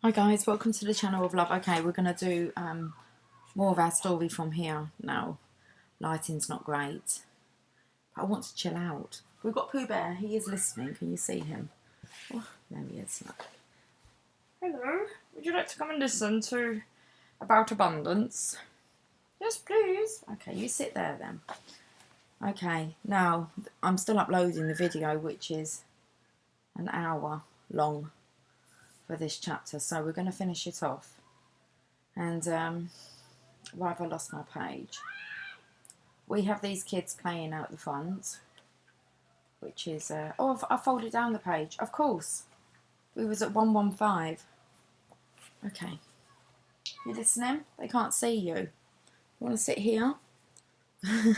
Hi guys, welcome to the channel of love. Okay, we're going to do more of our story from here now. Lighting's not great, but I want to chill out. We've got Pooh Bear, he is listening. Can you see him? Oh, there he is. Hello, would you like to come and listen to about abundance? Yes, please. Okay, you sit there then. Okay, now I'm still uploading the video, which is an hour long for this chapter, so we're going to finish it off. And why have I lost my page? We have these kids playing out the front, which is oh, I folded down the page. Of course, we was at 115. Okay, you listening? They can't see you. You want to sit here? Do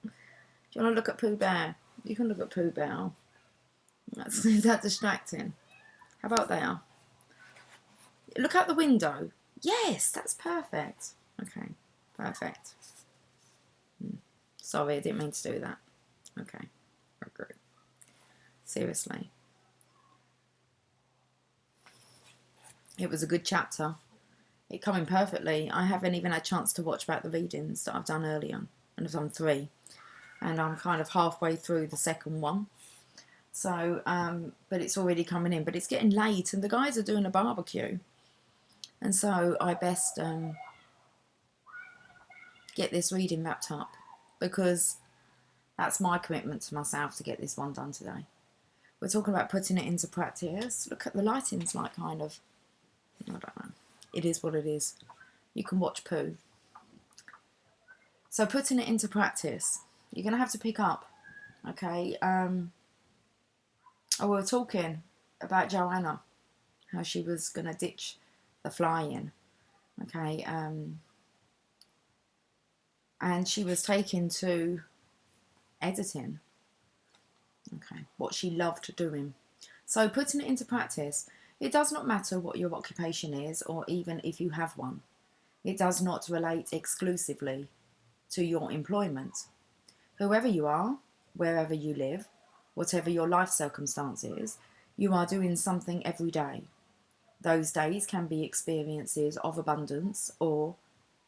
you want to look at Pooh Bear? You can look at Pooh Bear. Is that distracting? How about there? Look out the window. Yes, that's perfect. Okay, perfect. Sorry, I didn't mean to do that. Okay, great. Seriously. It was a good chapter. It came in perfectly. I haven't even had a chance to watch back the readings that I've done earlier. And I've done 3. And I'm kind of halfway through the second one. So, but it's already coming in. But it's getting late and the guys are doing a barbecue. And so I best get this reading wrapped up. Because that's my commitment to myself to get this one done today. We're talking about putting it into practice. Look at the lighting's like kind of, I don't know. It is what it is. You can watch Pooh. So putting it into practice, you're going to have to pick up, okay? Oh, we were talking about Joanna, how she was going to ditch the flying, okay? And she was taken to editing, okay? What she loved doing. So putting it into practice, it does not matter what your occupation is or even if you have one. It does not relate exclusively to your employment. Whoever you are, wherever you live, whatever your life circumstances, you are doing something every day. Those days can be experiences of abundance or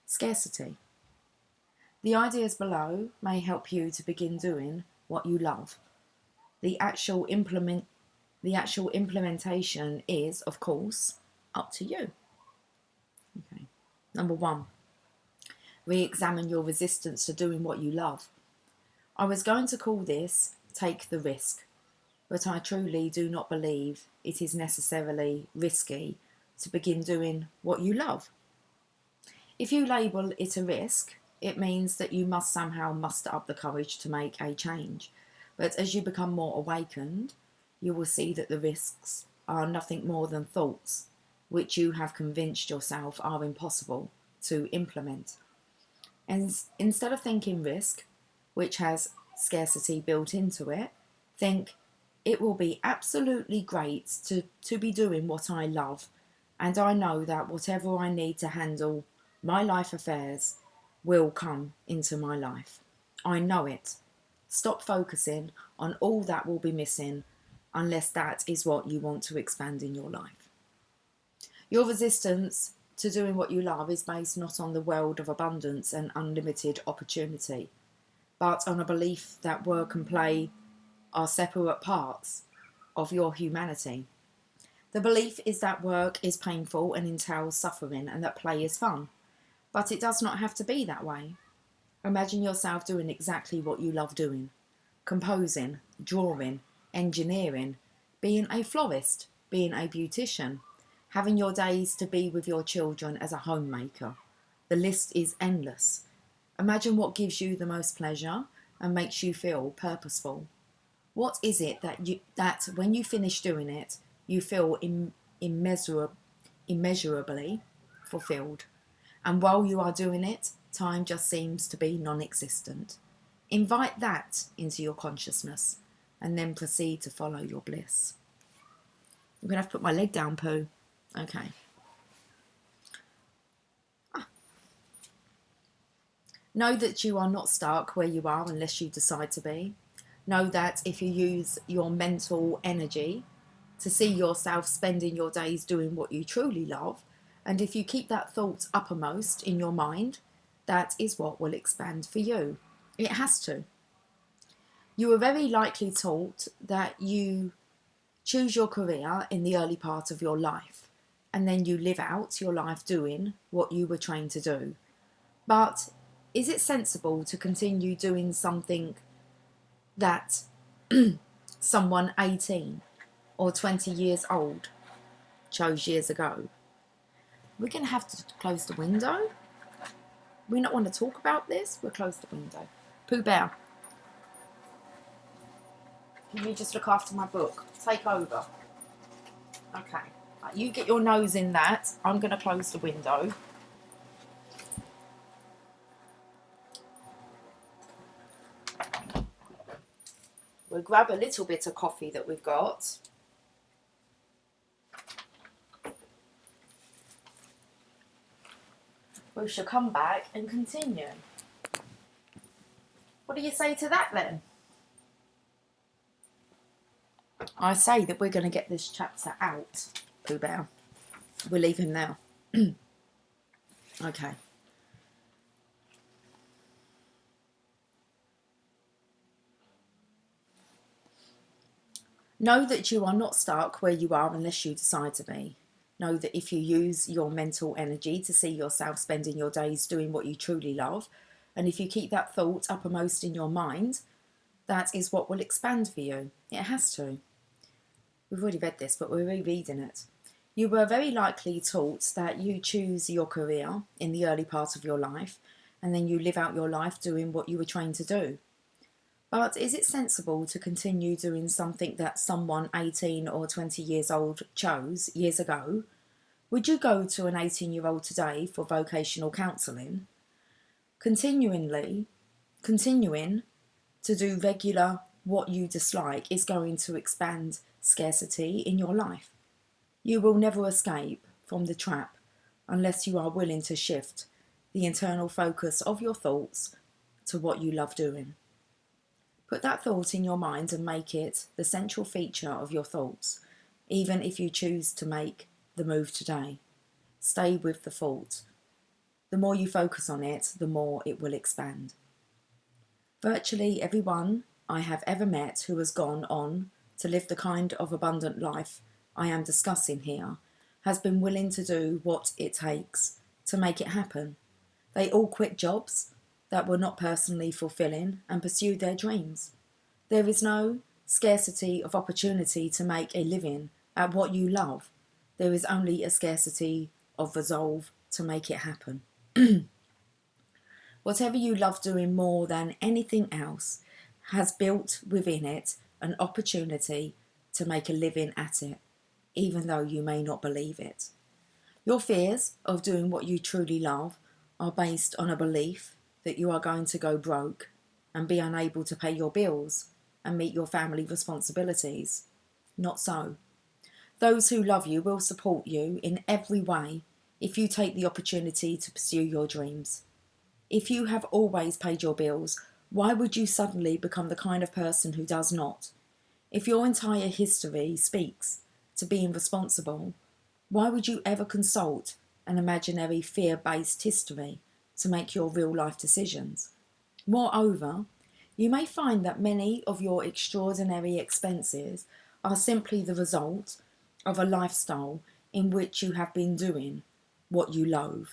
scarcity. The ideas below may help you to begin doing what you love. The actual implementation is, of course, up to you. Okay. Number 1, re-examine your resistance to doing what you love. I was going to call this take the risk, but I truly do not believe it is necessarily risky to begin doing what you love. If you label it a risk, it means that you must somehow muster up the courage to make a change. But as you become more awakened, you will see that the risks are nothing more than thoughts, which you have convinced yourself are impossible to implement. And instead of thinking risk, which has scarcity built into it, think it will be absolutely great to be doing what I love. And I know that whatever I need to handle my life affairs will come into my life. I know it. Stop focusing on all that will be missing unless that is what you want to expand in your life. Your resistance to doing what you love is based not on the world of abundance and unlimited opportunity, but on a belief that work and play are separate parts of your humanity. The belief is that work is painful and entails suffering and that play is fun. But it does not have to be that way. Imagine yourself doing exactly what you love doing. Composing, drawing, engineering, being a florist, being a beautician, having your days to be with your children as a homemaker. The list is endless. Imagine what gives you the most pleasure and makes you feel purposeful. What is it that when you finish doing it, you feel immeasurably fulfilled? And while you are doing it, time just seems to be non-existent. Invite that into your consciousness and then proceed to follow your bliss. I'm going to have to put my leg down, Pooh. Okay. Know that you are not stuck where you are unless you decide to be. Know that if you use your mental energy to see yourself spending your days doing what you truly love, and if you keep that thought uppermost in your mind, that is what will expand for you. It has to. You were very likely taught that you choose your career in the early part of your life, and then you live out your life doing what you were trained to do. But is it sensible to continue doing something that someone 18 or 20 years old chose years ago? We're going to have to close the window. We not want to talk about this. We'll close the window. Pooh Bear, can you just look after my book? Take over. Okay. Right, you get your nose in that. I'm going to close the window. We'll grab a little bit of coffee that we've got. We shall come back and continue. What do you say to that then? I say that we're going to get this chapter out, Pooh Bear. We'll leave him now. Okay. Know that you are not stuck where you are unless you decide to be. Know that if you use your mental energy to see yourself spending your days doing what you truly love, and if you keep that thought uppermost in your mind, that is what will expand for you. It has to. We've already read this, but we're rereading it. You were very likely taught that you choose your career in the early part of your life, and then you live out your life doing what you were trained to do. But is it sensible to continue doing something that someone 18 or 20 years old chose years ago? Would you go to an 18-year-old today for vocational counselling? Continuing to do regular what you dislike is going to expand scarcity in your life. You will never escape from the trap unless you are willing to shift the internal focus of your thoughts to what you love doing. Put that thought in your mind and make it the central feature of your thoughts, even if you choose to make the move today. Stay with the thought. The more you focus on it, the more it will expand. Virtually everyone I have ever met who has gone on to live the kind of abundant life I am discussing here has been willing to do what it takes to make it happen. They all quit jobs that were not personally fulfilling and pursue their dreams. There is no scarcity of opportunity to make a living at what you love. There is only a scarcity of resolve to make it happen. Whatever you love doing more than anything else has built within it an opportunity to make a living at it, even though you may not believe it. Your fears of doing what you truly love are based on a belief that you are going to go broke and be unable to pay your bills and meet your family responsibilities. Not so. Those who love you will support you in every way if you take the opportunity to pursue your dreams. If you have always paid your bills, why would you suddenly become the kind of person who does not? If your entire history speaks to being responsible, why would you ever consult an imaginary fear-based history to make your real-life decisions? Moreover, you may find that many of your extraordinary expenses are simply the result of a lifestyle in which you have been doing what you loathe.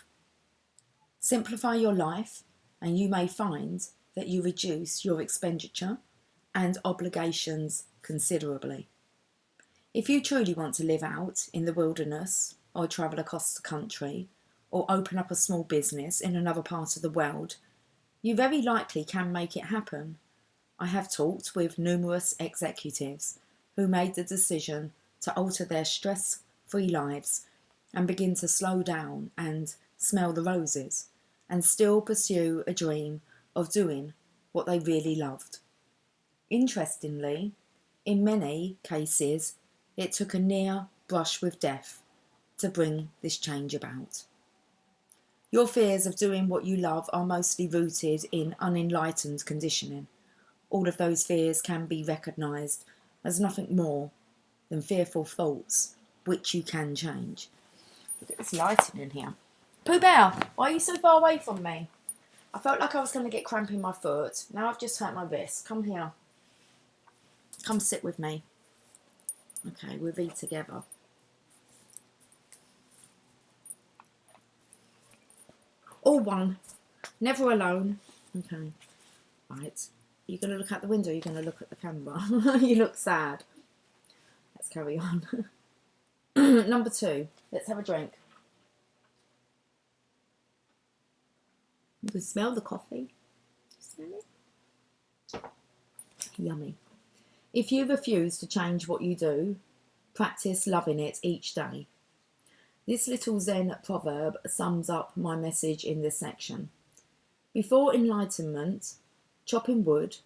Simplify your life and you may find that you reduce your expenditure and obligations considerably. If you truly want to live out in the wilderness or travel across the country or open up a small business in another part of the world, you very likely can make it happen. I have talked with numerous executives who made the decision to alter their stress-free lives and begin to slow down and smell the roses and still pursue a dream of doing what they really loved. Interestingly, in many cases, it took a near brush with death to bring this change about. Your fears of doing what you love are mostly rooted in unenlightened conditioning. All of those fears can be recognised as nothing more than fearful thoughts, which you can change. Look at this lighting in here. Pooh Bear, why are you so far away from me? I felt like I was going to get cramp in my foot. Now I've just hurt my wrist. Come here. Come sit with me. Okay, we'll read together. All one. Never alone. Okay. Right. Are you going to look out the window or are you going to look at the camera? You look sad. Let's carry on. Number 2. Let's have a drink. You can smell the coffee. Smell it? Yummy. If you refuse to change what you do, practice loving it each day. This little Zen proverb sums up my message in this section. Before enlightenment, chopping wood,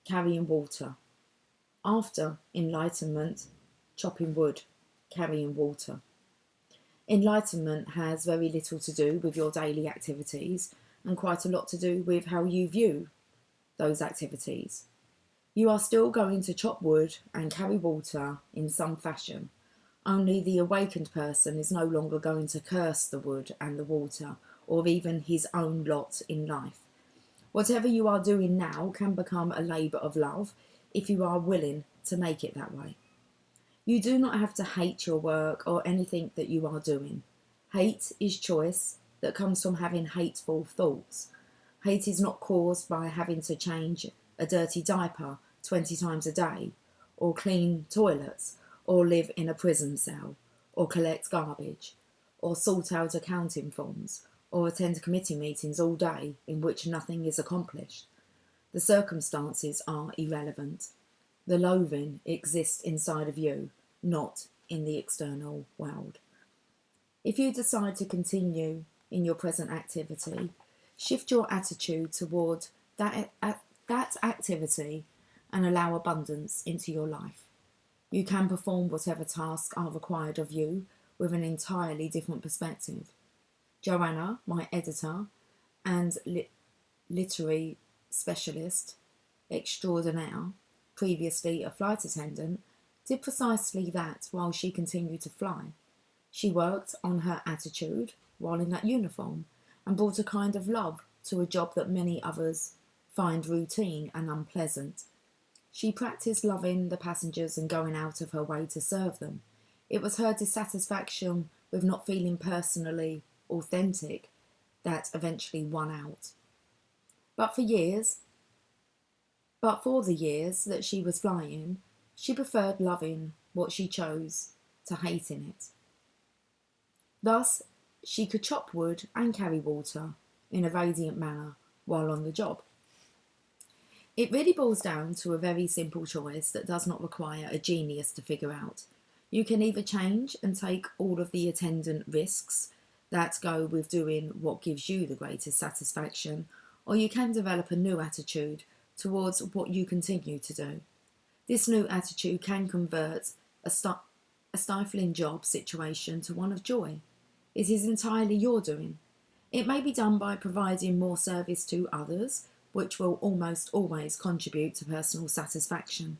carrying water. After enlightenment, chopping wood, carrying water. Enlightenment has very little to do with your daily activities and quite a lot to do with how you view those activities. You are still going to chop wood and carry water in some fashion, only the awakened person is no longer going to curse the wood and the water or even his own lot in life. Whatever you are doing now can become a labour of love if you are willing to make it that way. You do not have to hate your work or anything that you are doing. Hate is choice that comes from having hateful thoughts. Hate is not caused by having to change a dirty diaper 20 times a day, or clean toilets, or live in a prison cell, or collect garbage, or sort out accounting forms, or attend committee meetings all day in which nothing is accomplished. The circumstances are irrelevant. The loathing exists inside of you, not in the external world. If you decide to continue in your present activity, shift your attitude toward that activity and allow abundance into your life. You can perform whatever tasks are required of you with an entirely different perspective. Joanna, my editor and literary specialist extraordinaire, previously a flight attendant, did precisely that while she continued to fly. She worked on her attitude while in that uniform and brought a kind of love to a job that many others find routine and unpleasant. She practiced loving the passengers and going out of her way to serve them. It was her dissatisfaction with not feeling personally authentic that eventually won out. But for the years that she was flying, she preferred loving what she chose to hating it. Thus, she could chop wood and carry water in a radiant manner while on the job. It really boils down to a very simple choice that does not require a genius to figure out. You can either change and take all of the attendant risks that go with doing what gives you the greatest satisfaction, or you can develop a new attitude towards what you continue to do. This new attitude can convert a stifling job situation to one of joy. It is entirely your doing. It may be done by providing more service to others, which will almost always contribute to personal satisfaction.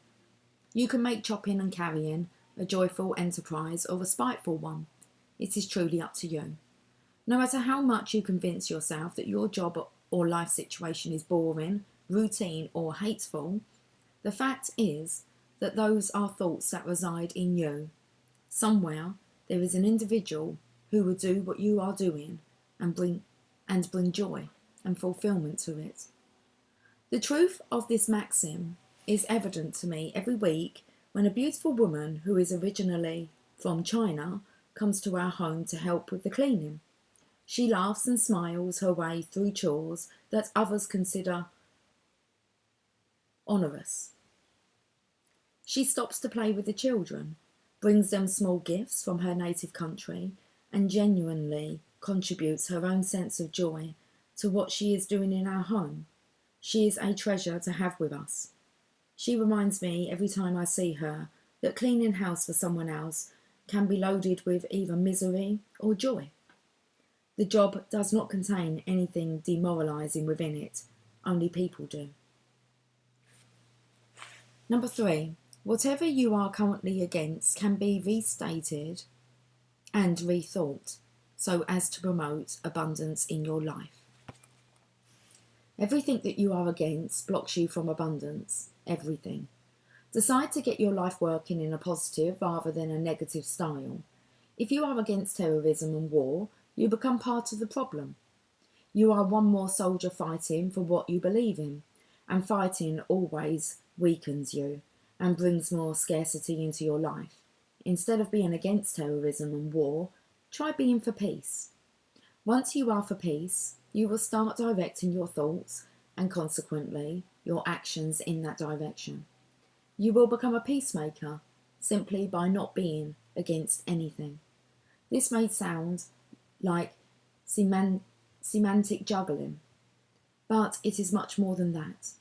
You can make chopping and carrying a joyful enterprise or a spiteful one. It is truly up to you. No matter how much you convince yourself that your job or life situation is boring, routine or hateful, the fact is that those are thoughts that reside in you. Somewhere there is an individual who will do what you are doing and bring joy and fulfillment to it. The truth of this maxim is evident to me every week when a beautiful woman who is originally from China comes to our home to help with the cleaning. She laughs and smiles her way through chores that others consider onerous. She stops to play with the children, brings them small gifts from her native country, and genuinely contributes her own sense of joy to what she is doing in our home. She is a treasure to have with us. She reminds me every time I see her that cleaning house for someone else can be loaded with either misery or joy. The job does not contain anything demoralising within it, only people do. Number 3, Whatever you are currently against can be restated and rethought so as to promote abundance in your life. Everything that you are against blocks you from abundance. Everything. Decide to get your life working in a positive rather than a negative style. If you are against terrorism and war, you become part of the problem. You are one more soldier fighting for what you believe in, and fighting always weakens you and brings more scarcity into your life. Instead of being against terrorism and war, try being for peace. Once you are for peace, you will start directing your thoughts and consequently your actions in that direction. You will become a peacemaker simply by not being against anything. This may sound like semantic juggling, but it is much more than that.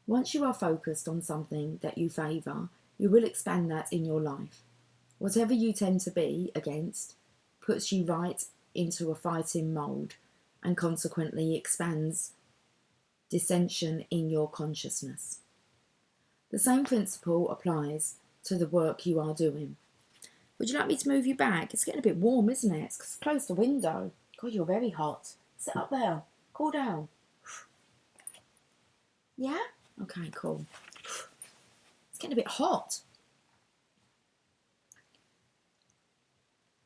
Once you are focused on something that you favour, you will expand that in your life. Whatever you tend to be against puts you right into a fighting mould and consequently expands dissension in your consciousness. The same principle applies to the work you are doing. Would you like me to move you back? It's getting a bit warm, isn't it? Close the window. God, you're very hot. Sit up there. Cool down. Yeah? Okay, cool. It's getting a bit hot.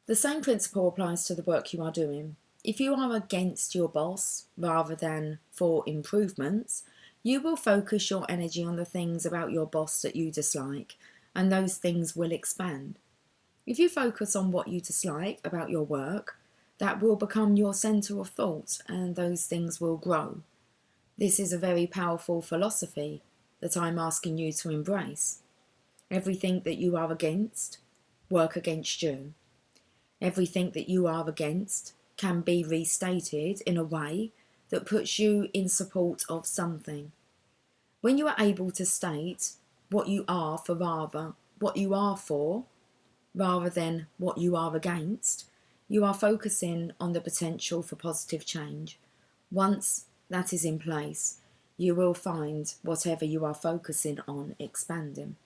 The same principle applies to the work you are doing. If you are against your boss rather than for improvements, you will focus your energy on the things about your boss that you dislike, and those things will expand. If you focus on what you dislike about your work, that will become your centre of thought, and those things will grow. This is a very powerful philosophy that I'm asking you to embrace. Everything that you are against, work against you. Everything that you are against can be restated in a way that puts you in support of something. When you are able to state what you are for rather than what you are against, you are focusing on the potential for positive change. Once that is in place, you will find whatever you are focusing on expanding.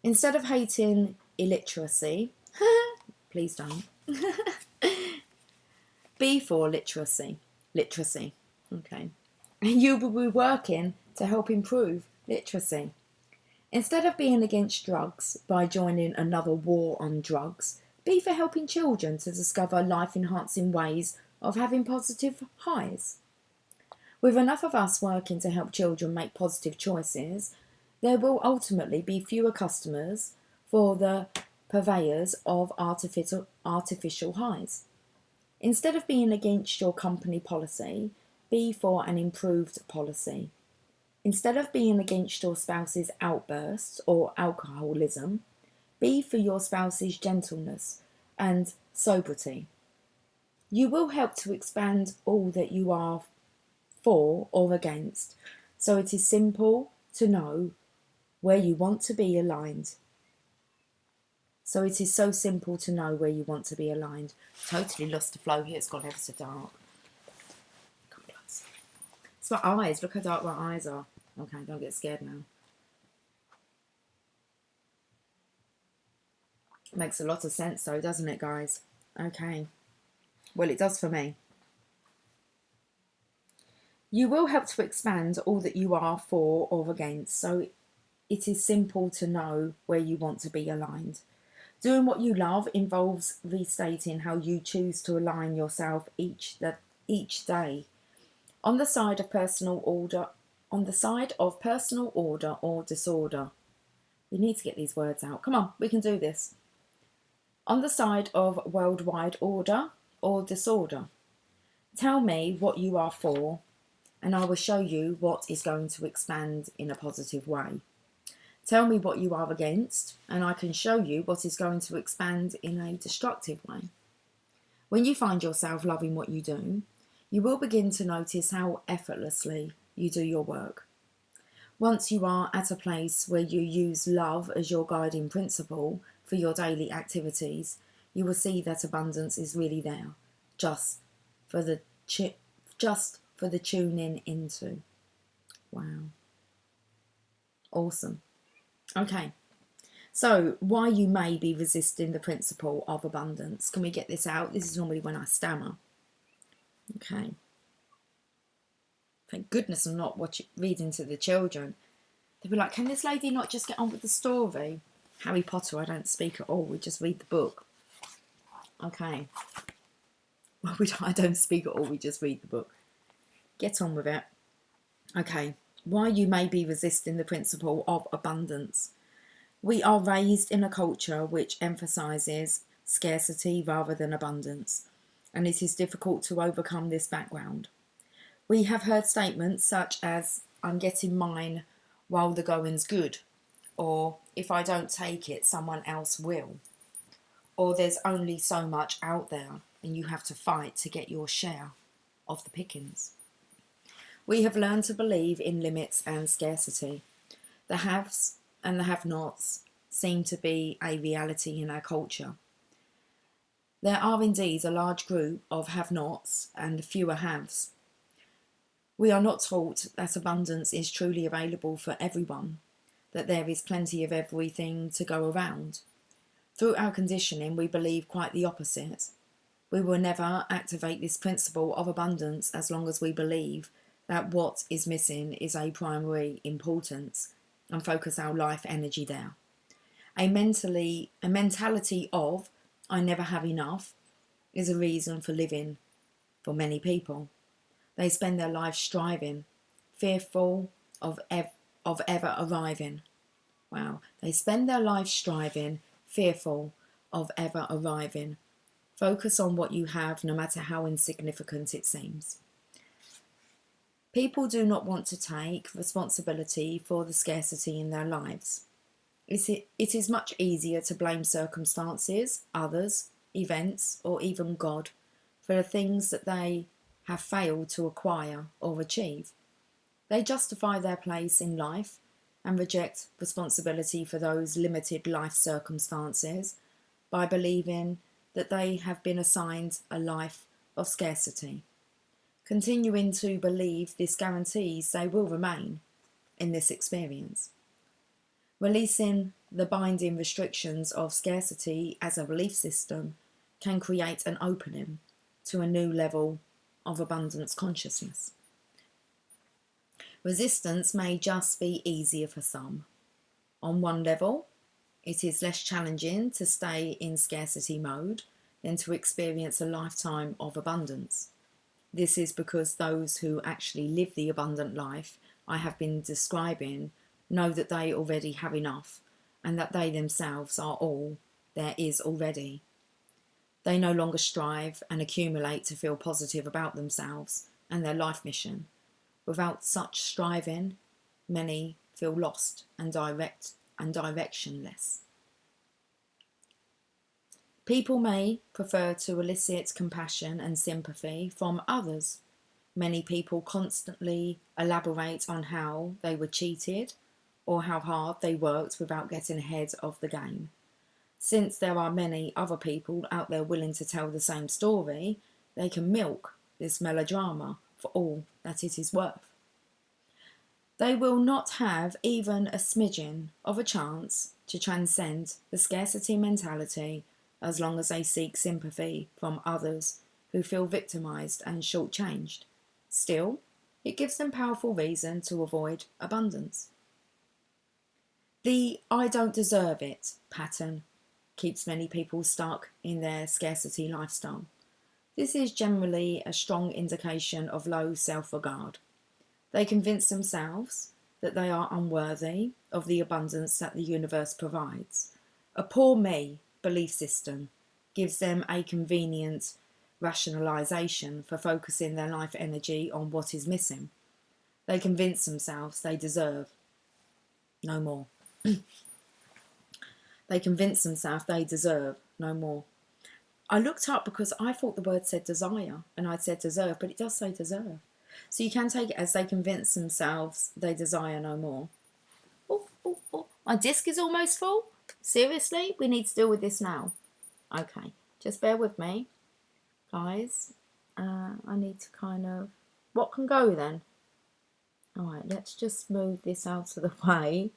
Instead of hating illiteracy, please don't, be for literacy. Okay. You will be working to help improve literacy. Instead of being against drugs by joining another war on drugs, be for helping children to discover life-enhancing ways of having positive highs. With enough of us working to help children make positive choices, there will ultimately be fewer customers for the purveyors of artificial highs. Instead of being against your company policy, be for an improved policy. Instead of being against your spouse's outbursts or alcoholism, be for your spouse's gentleness and sobriety. You will help to expand all that you are for or against, so it is simple to know where you want to be aligned. Totally lost the flow here, it's gone ever so dark. Come close. It's my eyes, look how dark my eyes are. Okay, don't get scared now. Makes a lot of sense though, doesn't it, guys? Okay. Well, it does for me. You will help to expand all that you are for or against, so it is simple to know where you want to be aligned. Doing what you love involves restating how you choose to align yourself each day. On the side of personal order or disorder. We need to get these words out. Come on, we can do this. On the side of worldwide order or disorder. Tell me what you are for, and I will show you what is going to expand in a positive way. Tell me what you are against, and I can show you what is going to expand in a destructive way. When you find yourself loving what you do, you will begin to notice how effortlessly you do your work. Once you are at a place where you use love as your guiding principle for your daily activities, you will see that abundance is really there, just for the tuning into. Wow. Awesome. Okay, so why you may be resisting the principle of abundance. Can we get this out? This is normally when I stammer. Okay. Thank goodness I'm not reading to the children. They'd be like, can this lady not just get on with the story? Harry Potter, I don't speak at all. We just read the book. Okay. Well, I don't speak at all. We just read the book. Get on with it. Okay. Why you may be resisting the principle of abundance. We are raised in a culture which emphasises scarcity rather than abundance, and it is difficult to overcome this background. We have heard statements such as, I'm getting mine while the going's good, or if I don't take it, someone else will, or there's only so much out there and you have to fight to get your share of the pickings. We have learned to believe in limits and scarcity. The haves and the have-nots seem to be a reality in our culture. There are indeed a large group of have-nots and fewer haves. We are not taught that abundance is truly available for everyone, that there is plenty of everything to go around. Through our conditioning, we believe quite the opposite. We will never activate this principle of abundance as long as we believe that what is missing is a primary importance and focus our life energy there. A mentality of I never have enough is a reason for living for many people. They spend their lives striving, fearful of ever arriving. Wow. They spend their lives striving, fearful of ever arriving. Focus on what you have, no matter how insignificant it seems. People do not want to take responsibility for the scarcity in their lives. It is much easier to blame circumstances, others, events, or even God for the things that they have failed to acquire or achieve. They justify their place in life and reject responsibility for those limited life circumstances by believing that they have been assigned a life of scarcity. Continuing to believe this guarantees they will remain in this experience. Releasing the binding restrictions of scarcity as a belief system can create an opening to a new level of abundance consciousness. Resistance may just be easier for some. On one level, it is less challenging to stay in scarcity mode than to experience a lifetime of abundance. This is because those who actually live the abundant life I have been describing know that they already have enough and that they themselves are all there is already. They no longer strive and accumulate to feel positive about themselves and their life mission. Without such striving, many feel lost and directionless. People may prefer to elicit compassion and sympathy from others. Many people constantly elaborate on how they were cheated or how hard they worked without getting ahead of the game. Since there are many other people out there willing to tell the same story, they can milk this melodrama for all that it is worth. They will not have even a smidgen of a chance to transcend the scarcity mentality as long as they seek sympathy from others who feel victimised and shortchanged. Still, it gives them powerful reason to avoid abundance. The I don't deserve it pattern keeps many people stuck in their scarcity lifestyle. This is generally a strong indication of low self-regard. They convince themselves that they are unworthy of the abundance that the universe provides. A poor me belief system gives them a convenient rationalisation for focusing their life energy on what is missing. They convince themselves they deserve no more. They convince themselves they deserve no more. I looked up because I thought the word said desire and I'd said deserve, but it does say deserve. So you can take it as they convince themselves they desire no more. Oh, my disc is almost full. Seriously? We need to deal with this now. Okay, just bear with me, guys. I need to kind of... What can go then? Alright, let's just move this out of the way.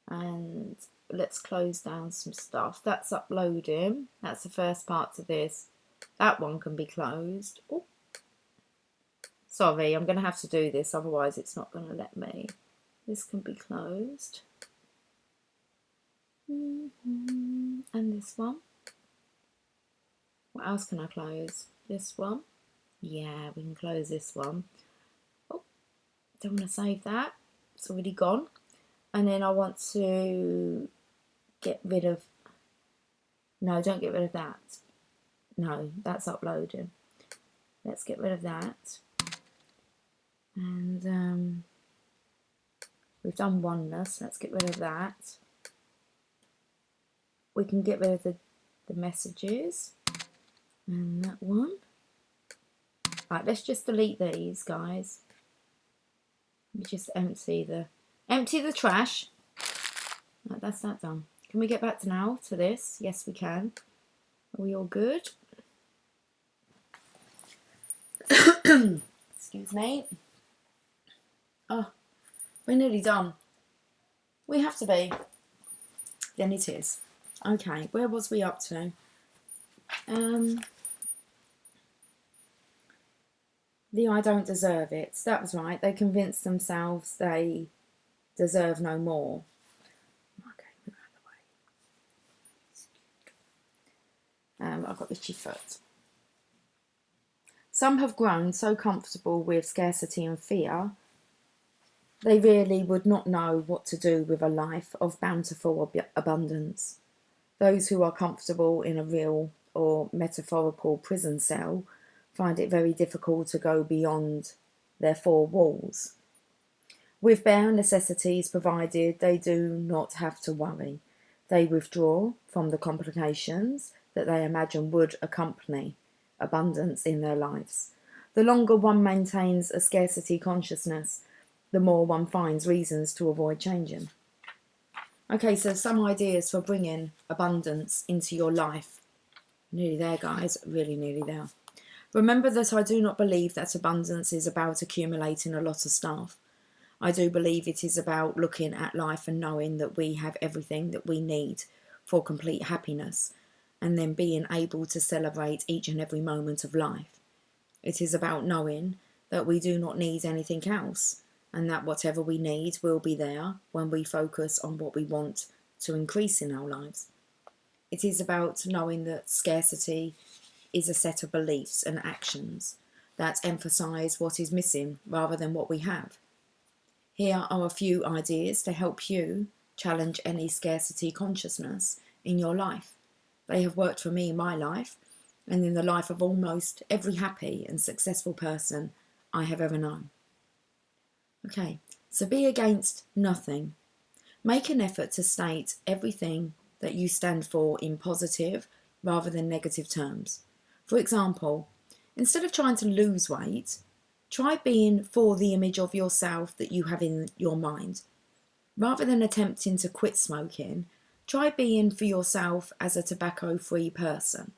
And let's close down some stuff. That's uploading. That's the first part to this. That one can be closed. Oh, sorry, I'm going to have to do this, otherwise it's not going to let me. This can be closed. And this one. What else can I close? This one. Yeah, we can close this one. Oh, don't want to save that. It's already gone. And then I want to get rid of... No, don't get rid of that. No, that's uploading. Let's get rid of that. And we've done oneness. Let's get rid of that. We can get rid of the messages. And that one. Right, let's just delete these, guys. Let me just empty the trash. Right, that's that done. Can we get back to now to this? Yes, we can. Are we all good? Excuse me. Oh, we're nearly done. We have to be. Then it is. Okay, where was we up to? The I don't deserve it. That was right. They convinced themselves they deserve no more. Okay, move out of the way. I've got itchy foot. Some have grown so comfortable with scarcity and fear, they really would not know what to do with a life of bountiful abundance. Those who are comfortable in a real or metaphorical prison cell find it very difficult to go beyond their four walls. With bare necessities provided, they do not have to worry. They withdraw from the complications that they imagine would accompany abundance in their lives. The longer one maintains a scarcity consciousness, the more one finds reasons to avoid changing. Okay, so some ideas for bringing abundance into your life. Nearly there, guys, really nearly there. Remember that I do not believe that abundance is about accumulating a lot of stuff. I do believe it is about looking at life and knowing that we have everything that we need for complete happiness, and then being able to celebrate each and every moment of life. It is about knowing that we do not need anything else, and that whatever we need will be there when we focus on what we want to increase in our lives. It is about knowing that scarcity is a set of beliefs and actions that emphasize what is missing rather than what we have. Here are a few ideas to help you challenge any scarcity consciousness in your life. They have worked for me in my life and in the life of almost every happy and successful person I have ever known. Okay, so be against nothing. Make an effort to state everything that you stand for in positive rather than negative terms. For example, instead of trying to lose weight, try being for the image of yourself that you have in your mind. Rather than attempting to quit smoking, try being for yourself as a tobacco-free person.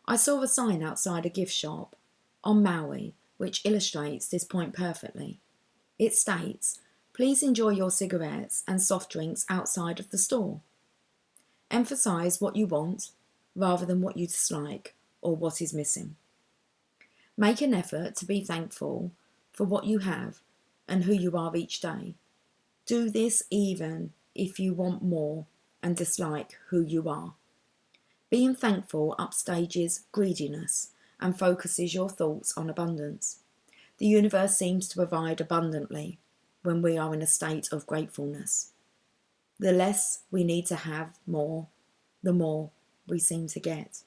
I saw a sign outside a gift shop on Maui which illustrates this point perfectly. It states, "Please enjoy your cigarettes and soft drinks outside of the store." Emphasize what you want rather than what you dislike or what is missing. Make an effort to be thankful for what you have and who you are each day. Do this even if you want more and dislike who you are. Being thankful upstages greediness and focuses your thoughts on abundance. The universe seems to provide abundantly when we are in a state of gratefulness. The less we need to have more, the more we seem to get.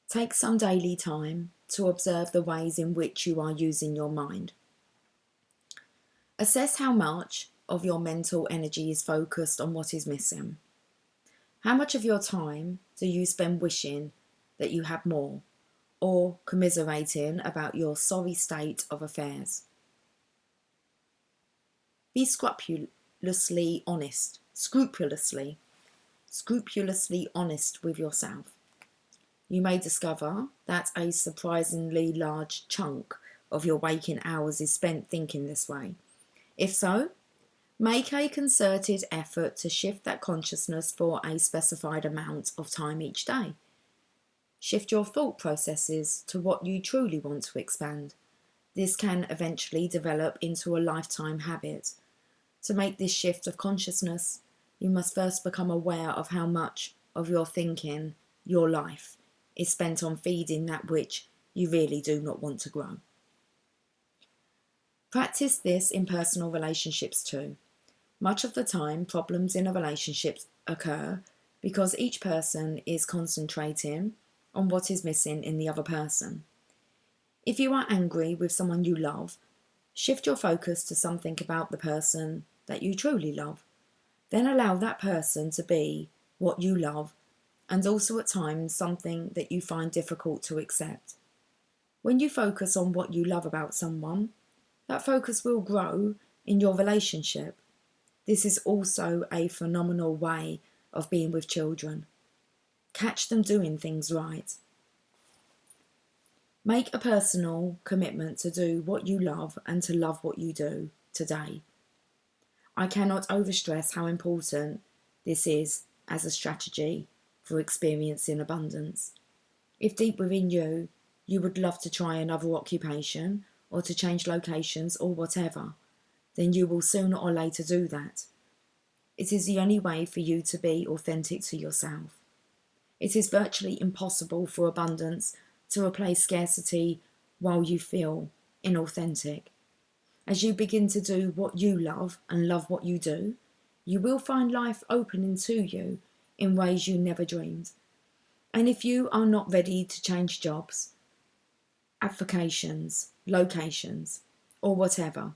Take some daily time to observe the ways in which you are using your mind. Assess how much of your mental energy is focused on what is missing. How much of your time do you spend wishing that you had more, or commiserating about your sorry state of affairs? Be scrupulously honest with yourself. You may discover that a surprisingly large chunk of your waking hours is spent thinking this way. If so, Make a concerted effort to shift that consciousness for a specified amount of time each day. Shift your thought processes to what you truly want to expand. This can eventually develop into a lifetime habit. To make this shift of consciousness, you must first become aware of how much of your thinking, your life, is spent on feeding that which you really do not want to grow. Practice this in personal relationships too. Much of the time, problems in a relationship occur because each person is concentrating on what is missing in the other person. If you are angry with someone you love, shift your focus to something about the person that you truly love. Then allow that person to be what you love, and also at times something that you find difficult to accept. When you focus on what you love about someone, that focus will grow in your relationship. This is also a phenomenal way of being with children. Catch them doing things right. Make a personal commitment to do what you love and to love what you do today. I cannot overstress how important this is as a strategy for experiencing abundance. If deep within you, you would love to try another occupation or to change locations or whatever, then you will sooner or later do that. It is the only way for you to be authentic to yourself. It is virtually impossible for abundance to replace scarcity while you feel inauthentic. As you begin to do what you love and love what you do, you will find life opening to you in ways you never dreamed. And if you are not ready to change jobs, avocations, locations, or whatever,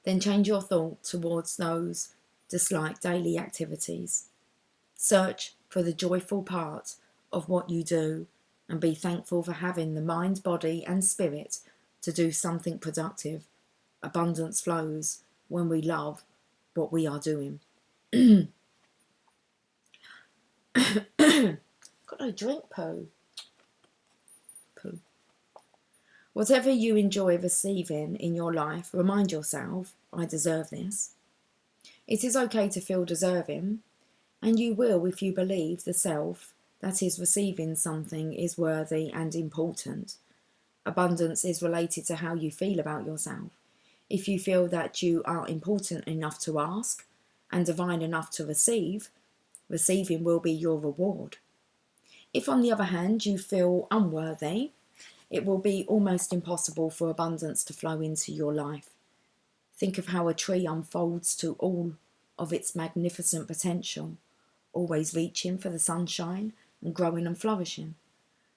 then change your thought towards those disliked daily activities. Search for the joyful part of what you do and be thankful for having the mind, body, and spirit to do something productive. Abundance flows when we love what we are doing. Got no drink, Pooh. Whatever you enjoy receiving in your life, remind yourself, I deserve this. It is okay to feel deserving, and you will if you believe the self that is receiving something is worthy and important. Abundance is related to how you feel about yourself. If you feel that you are important enough to ask and divine enough to receive, receiving will be your reward. If, on the other hand, you feel unworthy, it will be almost impossible for abundance to flow into your life. Think of how a tree unfolds to all of its magnificent potential, always reaching for the sunshine and growing and flourishing.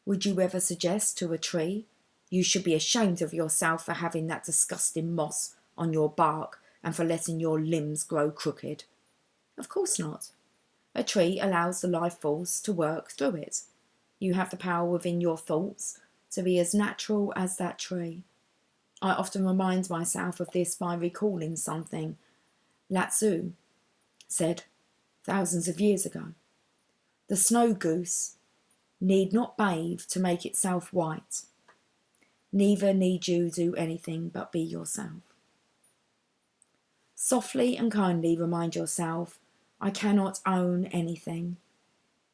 Would you ever suggest to a tree, you should be ashamed of yourself for having that disgusting moss on your bark and for letting your limbs grow crooked? Of course not. A tree allows the life force to work through it. You have the power within your thoughts to be as natural as that tree. I often remind myself of this by recalling something Lao Tzu said thousands of years ago. The snow goose need not bathe to make itself white. Neither need you do anything but be yourself. Softly and kindly remind yourself, I cannot own anything.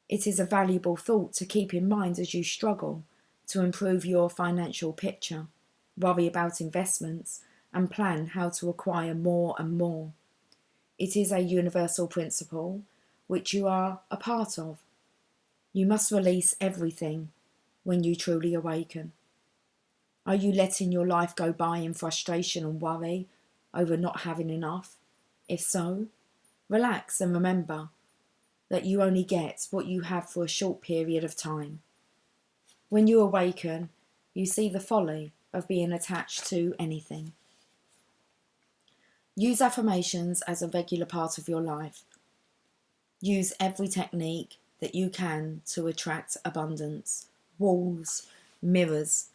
It is a valuable thought to keep in mind as you struggle to improve your financial picture, worry about investments, and plan how to acquire more and more. It is a universal principle which you are a part of. You must release everything when you truly awaken. Are you letting your life go by in frustration and worry over not having enough? If so, relax and remember that you only get what you have for a short period of time. When you awaken, you see the folly of being attached to anything. Use affirmations as a regular part of your life. Use every technique that you can to attract abundance. Walls, mirrors,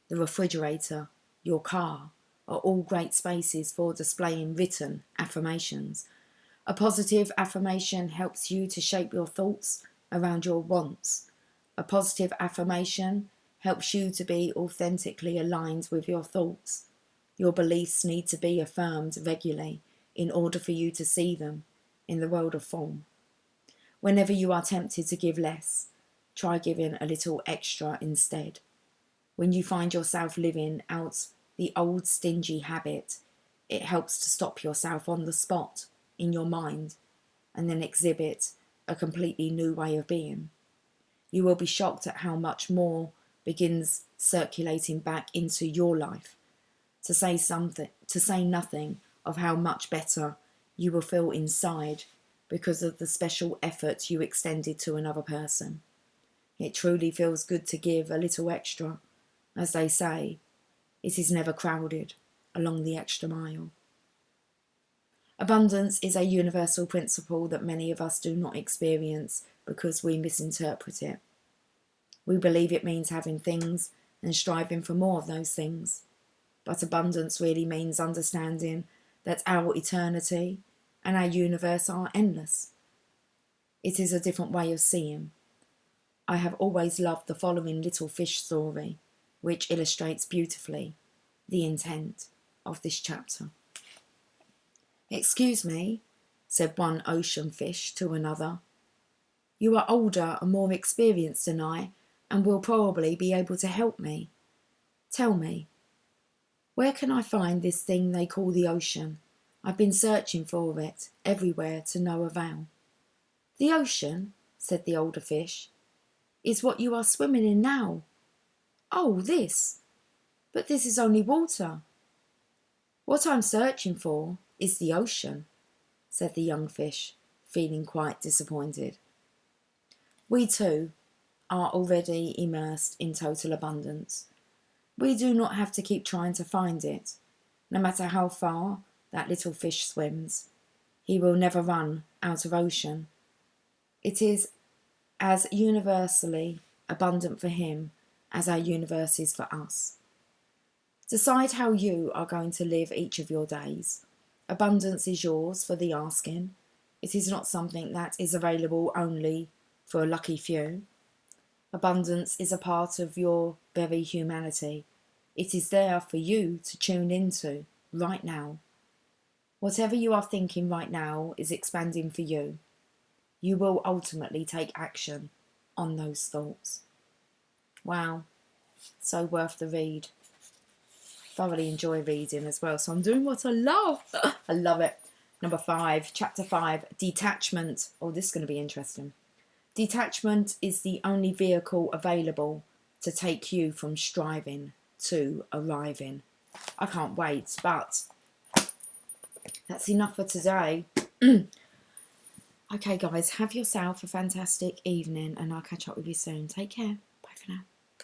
the refrigerator, your car are all great spaces for displaying written affirmations. A positive affirmation helps you to shape your thoughts around your wants. A positive affirmation helps you to be authentically aligned with your thoughts. Your beliefs need to be affirmed regularly in order for you to see them in the world of form. Whenever you are tempted to give less, try giving a little extra instead. When you find yourself living out the old stingy habit, it helps to stop yourself on the spot in your mind and then exhibit a completely new way of being. You will be shocked at how much more begins circulating back into your life. To say nothing of how much better you will feel inside because of the special effort you extended to another person. It truly feels good to give a little extra. As they say, it is never crowded along the extra mile. Abundance is a universal principle that many of us do not experience because we misinterpret it. We believe it means having things and striving for more of those things. But abundance really means understanding that our eternity and our universe are endless. It is a different way of seeing. I have always loved the following little fish story, which illustrates beautifully the intent of this chapter. "Excuse me," said one ocean fish to another. "You are older and more experienced than I, and will probably be able to help me. Tell me, where can I find this thing they call the ocean? I've been searching for it everywhere to no avail." "The ocean," said the older fish, "is what you are swimming in now." "Oh, this? But this is only water." "What I'm searching for is the ocean," said the young fish, feeling quite disappointed. We too are already immersed in total abundance. We do not have to keep trying to find it. No matter how far that little fish swims, he will never run out of ocean. It is as universally abundant for him as our universe is for us. Decide how you are going to live each of your days. Abundance is yours for the asking. It is not something that is available only for a lucky few. Abundance is a part of your very humanity. It is there for you to tune into right now. Whatever you are thinking right now is expanding for you. You will ultimately take action on those thoughts. Wow, so worth the read. Thoroughly enjoy reading as well, so I'm doing what I love. I love it. Number 5, chapter 5, detachment. Oh, this is going to be interesting. Detachment is the only vehicle available to take you from striving to arriving. I can't wait, but that's enough for today. Okay, guys, have yourself a fantastic evening, and I'll catch up with you soon. Take care. Bye for now.